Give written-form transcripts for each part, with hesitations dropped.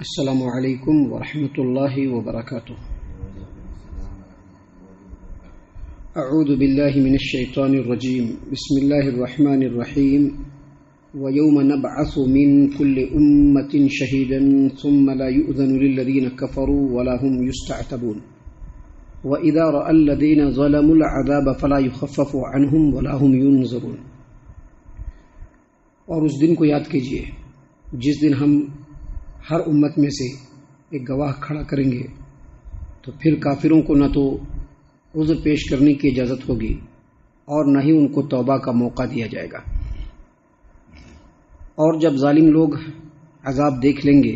السلام علیکم ورحمۃ اللہ وبرکاتہ۔ اعوذ باللہ من الشیطان الرجیم، بسم اللہ الرحمن الرحیم۔ وَيَوْمَ نَبْعَثُ مِنْ كُلِّ أُمَّةٍ شَهِيدًا ثُمَّ لَا يُؤْذَنُ لِلَّذِينَ كَفَرُوا وَلَا هُمْ يُسْتَعْتَبُونَ وَإِذَا رَأَى الَّذِينَ ظَلَمُوا الْعَذَابَ فَلَا يُخَفَّفُ عَنْهُمْ وَلَا هُمْ يُنظَرُونَ۔ اور اس دن کو یاد کیجئے جس دن ہم ہر امت میں سے ایک گواہ کھڑا کریں گے، تو پھر کافروں کو نہ تو عذر پیش کرنے کی اجازت ہوگی اور نہ ہی ان کو توبہ کا موقع دیا جائے گا۔ اور جب ظالم لوگ عذاب دیکھ لیں گے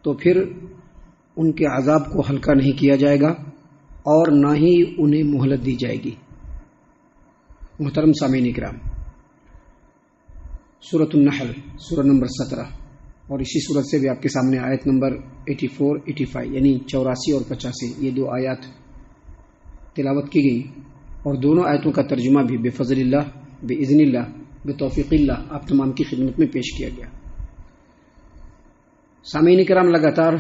تو پھر ان کے عذاب کو ہلکا نہیں کیا جائے گا اور نہ ہی انہیں مہلت دی جائے گی۔ محترم سامعین کرام، سورۃ النحل سورہ نمبر 17 اور اسی صورت سے بھی آپ کے سامنے آیت نمبر 84-85 یعنی 84 اور 85 یہ دو آیات تلاوت کی گئی، اور دونوں آیتوں کا ترجمہ بھی بفضل اللہ، باذن اللہ، بتوفیق اللہ آپ تمام کی خدمت میں پیش کیا گیا۔ سامعین کرام، لگاتار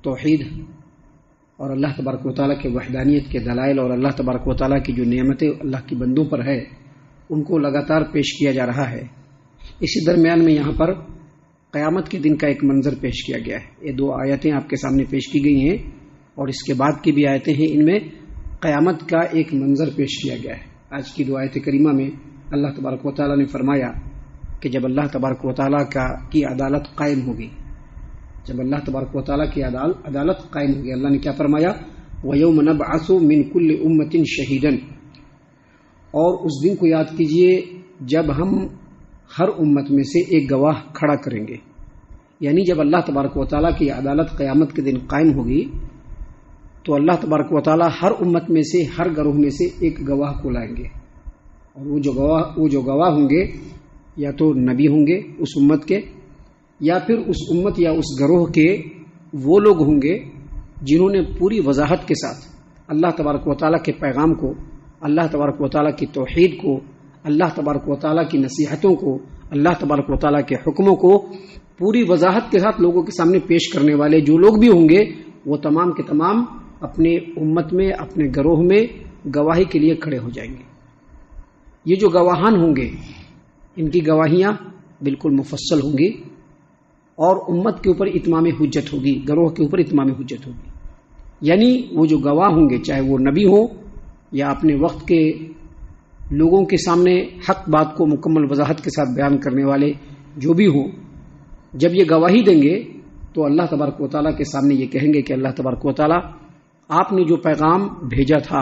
توحید اور اللہ تبارک و تعالیٰ کے وحدانیت کے دلائل اور اللہ تبارک و تعالیٰ کی جو نعمتیں اللہ کی بندوں پر ہے ان کو لگاتار پیش کیا جا رہا ہے۔ اسی درمیان میں یہاں پر قیامت کے دن کا ایک منظر پیش کیا گیا ہے۔ یہ دو آیتیں آپ کے سامنے پیش کی گئی ہیں اور اس کے بعد کی بھی آیتیں ہیں، ان میں قیامت کا ایک منظر پیش کیا گیا ہے۔ آج کی دو آیت کریمہ میں اللہ تبارک و تعالیٰ نے فرمایا کہ جب اللہ تبارک و تعالیٰ کی عدالت قائم ہوگی، جب اللہ تبارک و تعالیٰ کی عدالت قائم ہوگی، اللہ نے کیا فرمایا؟ وَيَوْمَ نَبْعَثُ مِنْ كُلِّ أُمَّةٍ شَهِيدًا، اور اس دن کو یاد کیجئے جب ہم ہر امت میں سے ایک گواہ کھڑا کریں گے، یعنی جب اللہ تبارک و تعالیٰ کی عدالت قیامت کے دن قائم ہوگی تو اللہ تبارک و تعالیٰ ہر امت میں سے، ہر گروہ میں سے ایک گواہ کو لائیں گے، اور وہ جو گواہ ہوں گے یا تو نبی ہوں گے اس امت کے، یا پھر اس امت یا اس گروہ کے وہ لوگ ہوں گے جنہوں نے پوری وضاحت کے ساتھ اللہ تبارک و تعالیٰ کے پیغام کو، اللہ تبارک و تعالیٰ کی توحید کو، اللہ تبارک و تعالیٰ کی نصیحتوں کو، اللہ تبارک و تعالیٰ کے حکموں کو پوری وضاحت کے ساتھ لوگوں کے سامنے پیش کرنے والے جو لوگ بھی ہوں گے، وہ تمام کے تمام اپنے امت میں، اپنے گروہ میں گواہی کے لیے کھڑے ہو جائیں گے۔ یہ جو گواہان ہوں گے ان کی گواہیاں بالکل مفصل ہوں گی اور امت کے اوپر اتمام حجت ہوگی، گروہ کے اوپر اتمام حجت ہوگی۔ یعنی وہ جو گواہ ہوں گے، چاہے وہ نبی ہوں یا اپنے وقت کے لوگوں کے سامنے حق بات کو مکمل وضاحت کے ساتھ بیان کرنے والے جو بھی ہوں، جب یہ گواہی دیں گے تو اللہ تبارک و تعالیٰ کے سامنے یہ کہیں گے کہ اللہ تبارک و تعالیٰ، آپ نے جو پیغام بھیجا تھا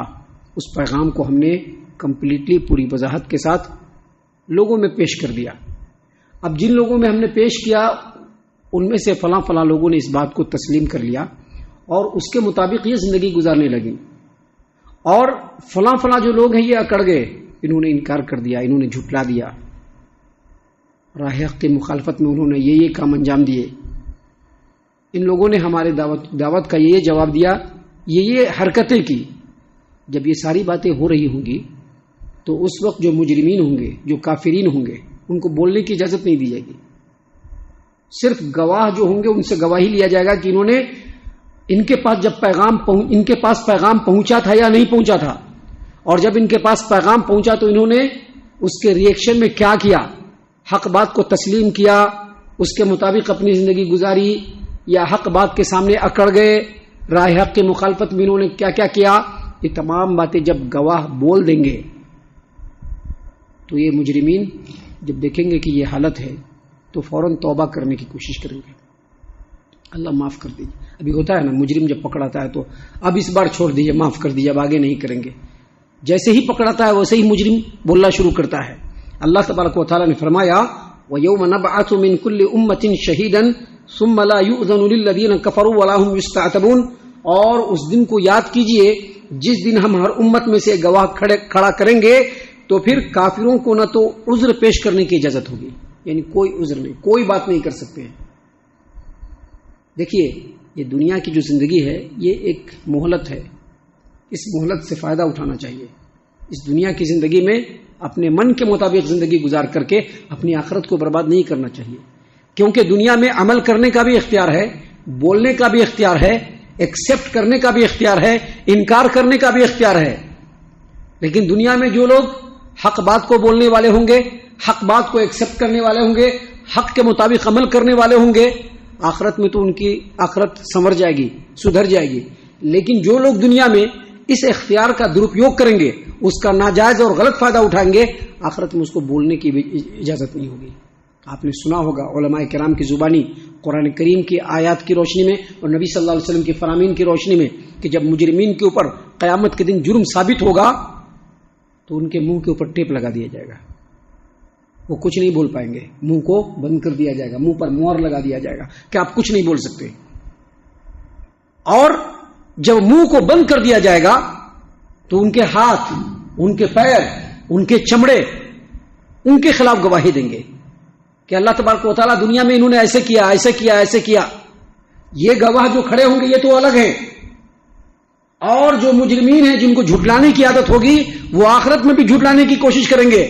اس پیغام کو ہم نے کمپلیٹلی پوری وضاحت کے ساتھ لوگوں میں پیش کر دیا۔ اب جن لوگوں میں ہم نے پیش کیا ان میں سے فلاں فلاں لوگوں نے اس بات کو تسلیم کر لیا اور اس کے مطابق یہ زندگی گزارنے لگی، اور فلاں فلاں جو لوگ ہیں یہ اکڑ گئے، انہوں نے انکار کر دیا، انہوں نے جھٹلا دیا، راہ حق کی مخالفت میں انہوں نے یہ کام انجام دیے، ان لوگوں نے ہمارے دعوت کا یہ جواب دیا، یہ حرکتیں کی۔ جب یہ ساری باتیں ہو رہی ہوں گی تو اس وقت جو مجرمین ہوں گے، جو کافرین ہوں گے، ان کو بولنے کی اجازت نہیں دی جائے گی۔ صرف گواہ جو ہوں گے ان سے گواہی لیا جائے گا کہ انہوں نے ان کے پاس پیغام پہنچا تھا یا نہیں پہنچا تھا، اور جب ان کے پاس پیغام پہنچا تو انہوں نے اس کے ریئیکشن میں کیا کیا، حق بات کو تسلیم کیا، اس کے مطابق اپنی زندگی گزاری، یا حق بات کے سامنے اکڑ گئے، راہ حق کی مخالفت میں انہوں نے کیا کیا کیا۔ یہ تمام باتیں جب گواہ بول دیں گے تو یہ مجرمین جب دیکھیں گے کہ یہ حالت ہے تو فوراً توبہ کرنے کی کوشش کریں گے، اللہ معاف کر دیجیے۔ ابھی ہوتا ہے نا، مجرم جب پکڑاتا ہے تو اب اس بار چھوڑ دیجیے، معاف کر دیجیے، اب آگے نہیں کریں گے۔ جیسے ہی پکڑاتا ہے ویسے ہی مجرم بولنا شروع کرتا ہے۔ اللہ تبارک و تعالیٰ نے فرمایا وَيَوْمَ نَبْعَثُ مِنْ كُلِّ أُمَّةٍ شَهِيدًا ثُمَّ لَا يُؤْذَنُ لِلَّذِينَ كَفَرُوا وَلَا هُمْ يُسْتَعْتَبُونَ، اور اس دن کو یاد کیجئے جس دن ہم ہر امت میں سے گواہ کھڑا کریں گے تو پھر کافروں کو نہ تو عذر پیش کرنے کی اجازت ہوگی، یعنی کوئی عذر نہیں، کوئی بات نہیں کر سکتے ہیں۔ دیکھیے، یہ دنیا کی جو زندگی ہے یہ ایک مہلت ہے، اس مہلت سے فائدہ اٹھانا چاہیے۔ اس دنیا کی زندگی میں اپنے من کے مطابق زندگی گزار کر کے اپنی آخرت کو برباد نہیں کرنا چاہیے۔ کیونکہ دنیا میں عمل کرنے کا بھی اختیار ہے، بولنے کا بھی اختیار ہے، ایکسپٹ کرنے کا بھی اختیار ہے، انکار کرنے کا بھی اختیار ہے. لیکن دنیا میں جو لوگ حق بات کو بولنے والے ہوں گے، حق بات کو ایکسپٹ کرنے والے ہوں گے، حق کے مطابق عمل کرنے والے ہوں گے، آخرت میں تو ان کی آخرت سنور جائے گی، سدھر جائے گی. لیکن جو لوگ دنیا میں اس اختیار کا درپیوگ کریں گے، اس کا ناجائز اور غلط فائدہ اٹھائیں گے، آخرت میں اس کو بولنے کی بھی اجازت نہیں ہوگی. آپ نے سنا ہوگا علماء کرام کی زبانی قرآن کریم کی آیات کی روشنی میں اور نبی صلی اللہ علیہ وسلم کی فرامین کی روشنی میں کہ جب مجرمین کے اوپر قیامت کے دن جرم ثابت ہوگا تو ان کے منہ کے اوپر ٹیپ لگا دیا جائے گا، وہ کچھ نہیں بول پائیں گے، منہ کو بند کر دیا جائے گا، منہ پر مہر لگا دیا جائے گا کہ آپ کچھ نہیں بول سکتے. اور جب منہ کو بند کر دیا جائے گا تو ان کے ہاتھ، ان کے پیر، ان کے چمڑے ان کے خلاف گواہی دیں گے کہ اللہ تبارک و تعالیٰ دنیا میں انہوں نے ایسے کیا، ایسے کیا، ایسے کیا. یہ گواہ جو کھڑے ہوں گے یہ تو الگ ہیں، اور جو مجرمین ہیں جن کو جھٹلانے کی عادت ہوگی وہ آخرت میں بھی جھٹلانے کی کوشش کریں گے.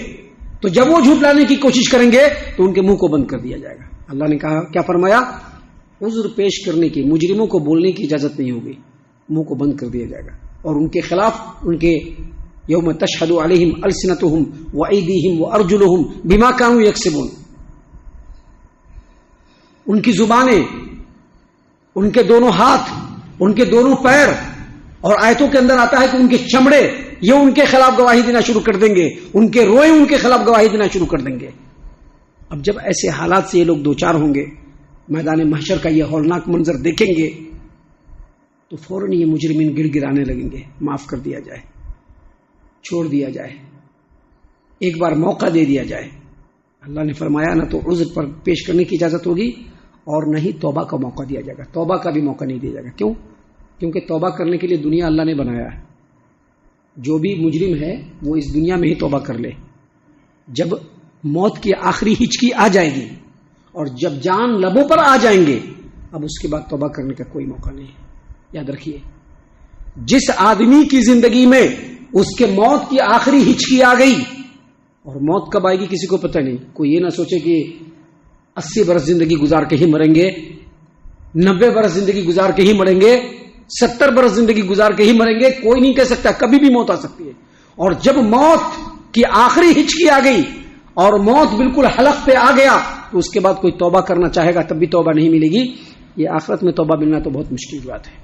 تو جب وہ جھٹلانے کی کوشش کریں گے تو ان کے منہ کو بند کر دیا جائے گا. اللہ نے کہا، کیا فرمایا؟ عذر پیش کرنے کی، مجرموں کو بولنے کی اجازت نہیں ہوگی، منہ کو بند کر دیا جائے گا. اور ان کے خلاف ان کے یوم تشہد علیہم السنتہم وایدیہم وارجلہم بما کانوا یکسبون، ان کی زبانیں، ان کے دونوں ہاتھ، ان کے دونوں پیر، اور آیتوں کے اندر آتا ہے کہ ان کے چمڑے یہ ان کے خلاف گواہی دینا شروع کر دیں گے، ان کے روئے ان کے خلاف گواہی دینا شروع کر دیں گے. اب جب ایسے حالات سے یہ لوگ دوچار ہوں گے، میدان محشر کا یہ ہولناک منظر دیکھیں گے تو فوراً یہ مجرمین گڑ گڑانے لگیں گے، معاف کر دیا جائے، چھوڑ دیا جائے، ایک بار موقع دے دیا جائے. اللہ نے فرمایا نہ تو عذر پر پیش کرنے کی اجازت ہوگی اور نہ ہی توبہ کا موقع دیا جائے گا. توبہ کا بھی موقع نہیں دیا جائے گا. کیوں؟ کیونکہ توبہ کرنے کے لیے دنیا اللہ نے بنایا ہے. جو بھی مجرم ہے وہ اس دنیا میں ہی توبہ کر لے. جب موت کی آخری ہچکی آ جائے گی اور جب جان لبوں پر آ جائیں گے، اب اس کے بعد توبہ کرنے کا کوئی موقع نہیں ہے. یاد رکھیے، جس آدمی کی زندگی میں اس کے موت کی آخری ہچکی آ گئی، اور موت کب آئے گی کسی کو پتہ نہیں. کوئی یہ نہ سوچے کہ 80 برس زندگی گزار کے ہی مریں گے، 90 برس زندگی گزار کے ہی مریں گے، 70 برس زندگی گزار کے ہی مریں گے. کوئی نہیں کہہ سکتا، کبھی بھی موت آ سکتی ہے. اور جب موت کی آخری ہچکی آ گئی اور موت بالکل حلق پہ آ گیا تو اس کے بعد کوئی توبہ کرنا چاہے گا تب بھی توبہ نہیں ملے گی. یہ آخرت میں توبہ ملنا تو بہت مشکل بات ہے.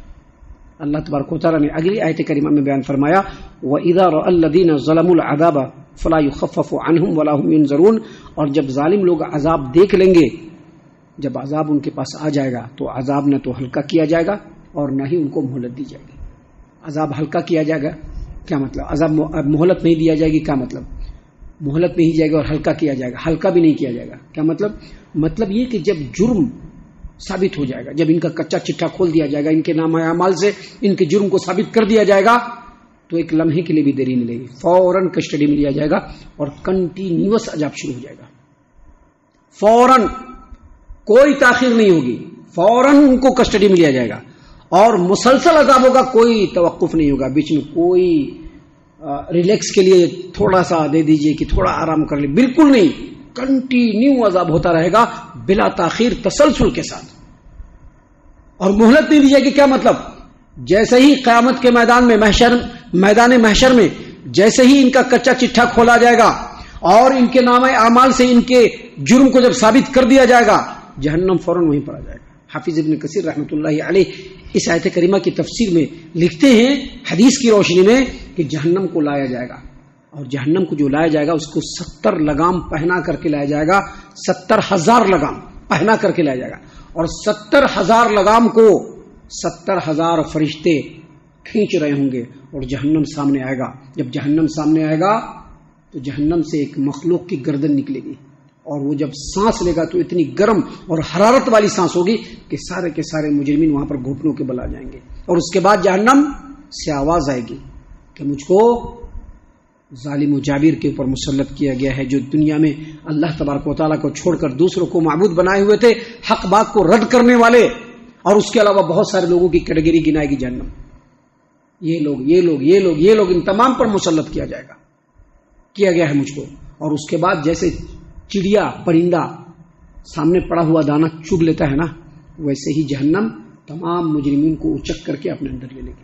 اللہ تبارک و تعالیٰ نے اگلی آیت کریمہ میں بیان فرمایا، وَإِذَا رَأَى الَّذِينَ ظَلَمُوا الْعَذَابَ فَلَا يُخَفَّفُ عَنْهُمْ وَلَا هُمْ يُنظَرُونَ. اور جب ظالم لوگ عذاب دیکھ لیں گے، جب عذاب ان کے پاس آ جائے گا تو عذاب نہ تو ہلکا کیا جائے گا اور نہ ہی ان کو مہلت دی جائے گی. عذاب ہلکا کیا جائے گا کیا مطلب؟ عذاب مہلت نہیں دیا جائے گی کیا مطلب؟ مہلت نہیں جائے گا اور ہلکا کیا جائے گا. ہلکا بھی نہیں کیا جائے گا کیا مطلب؟ مطلب یہ کہ جب جرم ثابت ہو جائے گا، جب ان کا کچا چٹھا کھول دیا جائے گا، ان کے نامہ اعمال سے ان کے جرم کو ثابت کر دیا جائے گا، تو ایک لمحے کے لیے بھی دیری ملے گی، فوراً کسٹڈی میں لیا جائے گا اور کنٹینیوس عذاب شروع ہو جائے گا. فوراً، کوئی تاخیر نہیں ہوگی، فوراً ان کو کسٹڈی میں لیا جائے گا اور مسلسل عذاب ہوگا، کوئی توقف نہیں ہوگا، بیچ میں کوئی ریلیکس کے لیے تھوڑا سا دے دیجئے کہ تھوڑا آرام کر لے، بالکل نہیں. کنٹینیو عذاب ہوتا رہے گا بلا تاخیر، تسلسل کے ساتھ. اور مہلت نہیں دی جائے گی کیا مطلب؟ جیسے ہی قیامت کے میدان محشر میں جیسے ہی ان کا کچا چٹھا کھولا جائے گا اور ان کے نامہ اعمال سے ان کے جرم کو جب ثابت کر دیا جائے گا، جہنم فوراً وہیں پر آ جائے گا. حافظ ابن کثیر رحمۃ اللہ علیہ اس آیت کریمہ کی تفسیر میں لکھتے ہیں حدیث کی روشنی میں کہ جہنم کو لایا جائے گا، اور جہنم کو جو لایا جائے گا اس کو 70 لگام پہنا کر کے لایا جائے گا، 70,000 لگام پہنا کر کے لایا جائے گا. اور 70,000 لگام کو 70,000 فرشتے کھینچ رہے ہوں گے اور جہنم سامنے آئے گا. جب جہنم سامنے آئے گا تو جہنم سے ایک مخلوق کی گردن نکلے گی، اور وہ جب سانس لے گا تو اتنی گرم اور حرارت والی سانس ہوگی کہ سارے کے سارے مجرمین وہاں پر گھٹنوں کے بل آ جائیں گے. اور اس کے بعد جہنم سے آواز آئے گی کہ مجھ کو ظالم و جابر کے اوپر مسلط کیا گیا ہے، جو دنیا میں اللہ تبارک و تعالیٰ کو چھوڑ کر دوسروں کو معبود بنائے ہوئے تھے، حق بات کو رد کرنے والے، اور اس کے علاوہ بہت سارے لوگوں کی کیٹیگری گنائے گی جہنم. یہ لوگ ان تمام پر مسلط کیا جائے گا، کیا گیا ہے مجھ کو. اور اس کے بعد جیسے چڑیا پرندہ سامنے پڑا ہوا دانہ چگ لیتا ہے نا، ویسے ہی جہنم تمام مجرمین کو اچک کر کے اپنے اندر لے لے گی۔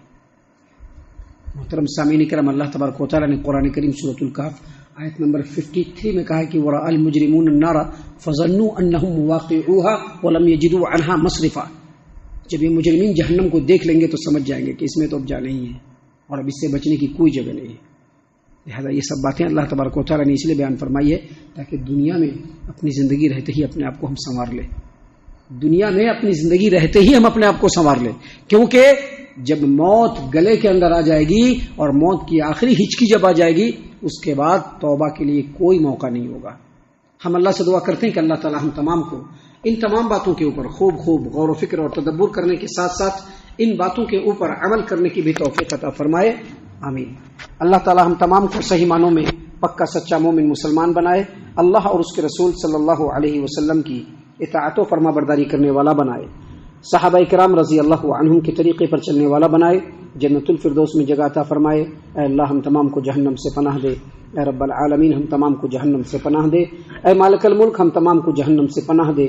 محترم سامعین کرام، اللہ تبارک و تعالیٰ نے قرآن کریم سورۃ الکہف آیت نمبر 53 میں کہا ہے کہ وَرَأَى الْمُجْرِمُونَ النَّارَ فَظَنُّوا أَنَّهُمْ مُوَاقِعُوهَا وَلَمْ يَجِدُوا عَنْهَا مَصْرِفًا۔ جب یہ مجرمین جہنم کو دیکھ لیں گے تو سمجھ جائیں گے کہ اس میں تو اب جانا ہی ہے اور اب اس سے بچنے کی کوئی جگہ نہیں ہے۔ لہذا یہ سب باتیں اللہ تبارک و تعالیٰ نے اس لیے بیان فرمائی ہے تاکہ دنیا میں اپنی زندگی رہتے ہی اپنے آپ کو ہم سنوار لیں، دنیا میں اپنی زندگی رہتے ہی ہم اپنے آپ کو سنوار لیں، کیونکہ جب موت گلے کے اندر آ جائے گی اور موت کی آخری ہچکی جب آ جائے گی، اس کے بعد توبہ کے لیے کوئی موقع نہیں ہوگا۔ ہم اللہ سے دعا کرتے ہیں کہ اللہ تعالی ہم تمام کو ان تمام باتوں کے اوپر خوب غور و فکر اور تدبر کرنے کے ساتھ ساتھ ان باتوں کے اوپر عمل کرنے کی بھی توفیق عطا فرمائے، آمین۔ اللہ تعالی ہم تمام کو صحیح معنوں میں پکا سچا مومن مسلمان بنائے، اللہ اور اس کے رسول صلی اللہ علیہ وسلم کی اطاعت و فرما برداری کرنے والا بنائے، صحابہ کرام رضی اللہ عنہم کے طریقے پر چلنے والا بنائے، جنت الفردوس میں جگہ عطا فرمائے۔ اے اللہ ہم تمام کو جہنم سے پناہ دے، اے رب العالمین ہم تمام کو جہنم سے پناہ دے، اے مالک الملک ہم تمام کو جہنم سے پناہ دے،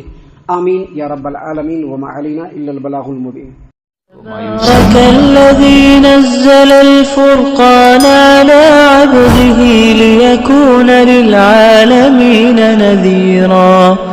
آمین یا رب العالمین۔ وما علینا الا البلاغ المبین۔ تبارك الذي نزل الفرقان على عبده ليكون للعالمين نذيرا